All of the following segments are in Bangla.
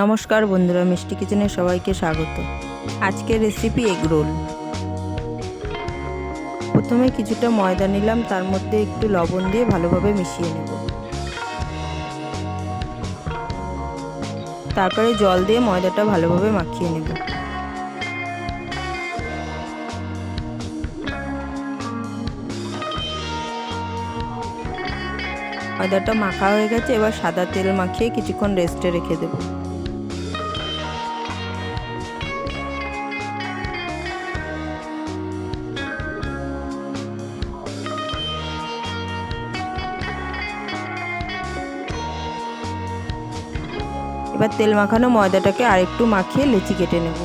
নমস্কার বন্ধুরা, মিষ্টি কিচেনে সবাইকে স্বাগত। আজকের রেসিপি এগ রোল। প্রথমে কিছুটা ময়দা নিলাম, তার মধ্যে একটু লবণ দিয়ে ভালোভাবে মিশিয়ে নেব। তারপরে জল দিয়ে ময়দাটা ভালোভাবে মাখিয়ে নেব। ময়দাটা মাখা হয়ে গেছে, এবার সাদা তেল মাখিয়ে কিছুক্ষণ রেস্টে রেখে দেব। এবার তেল মাখানো ময়দাটাকে আরেকটু মাখিয়ে লেচি কেটে নেব।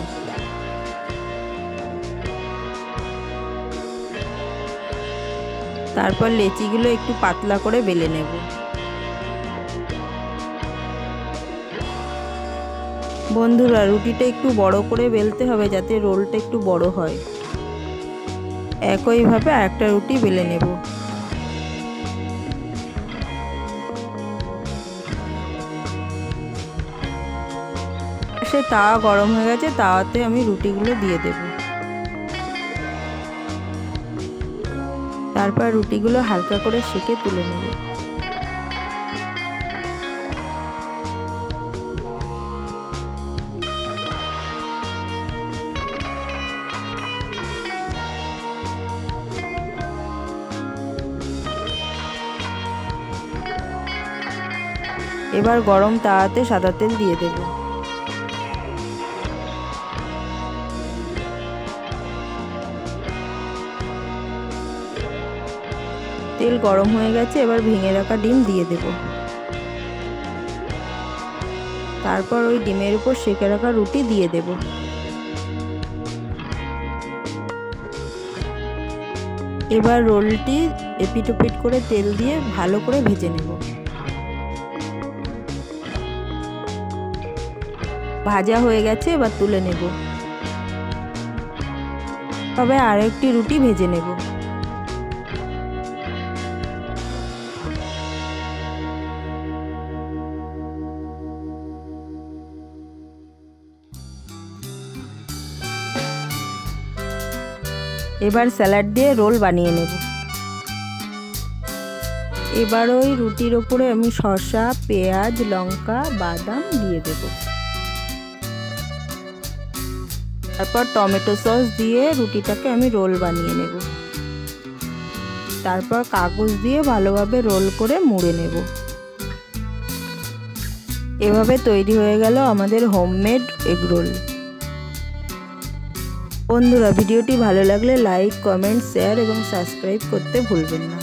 তারপর লেচিগুলো একটু পাতলা করে বেলে নেব। বন্ধুরা, রুটিটা একটু বড় করে বেলতে হবে যাতে রোলটা একটু বড় হয়। একইভাবে আরেকটা রুটি বেলে নেব। সে তাওয়া গরম হয়ে গেছে, তাওয়াতে আমি রুটিগুলো দিয়ে দেব। তারপর রুটিগুলো হালকা করে সেঁকে তুলে নেব। এবার গরম তাওয়াতে সাদা তেল দিয়ে দেব। তেল গরম হয়ে গেছে, এবার ভেঙে রাখা ডিম দিয়ে দেব। তারপর ওই ডিমের উপর সেঁকে রাখা রুটি দিয়ে দেব। এবার রোলটি এপিট ওপিট করে তেল দিয়ে ভালো করে ভেজে নেব। ভাজা হয়ে গেছে, এবার তুলে নেব। তবে আরেকটি রুটি ভেজে নেব। এবার স্যালাড দিয়ে রোল বানিয়ে নেব। এবার ওই রুটির ওপরে আমি শসা, পেঁয়াজ, লঙ্কা, বাদাম দিয়ে দেব। তারপর টমেটো সস দিয়ে রুটিটাকে আমি রোল বানিয়ে নেব। তারপর কাগজ দিয়ে ভালোভাবে রোল করে মুড়ে নেব। এভাবে তৈরি হয়ে গেল আমাদের হোমমেড এগ রোল। বন্ধুরা, ভিডিওটি ভালো লাগলে লাইক, কমেন্ট, শেয়ার এবং সাবস্ক্রাইব করতে ভুলবেন না।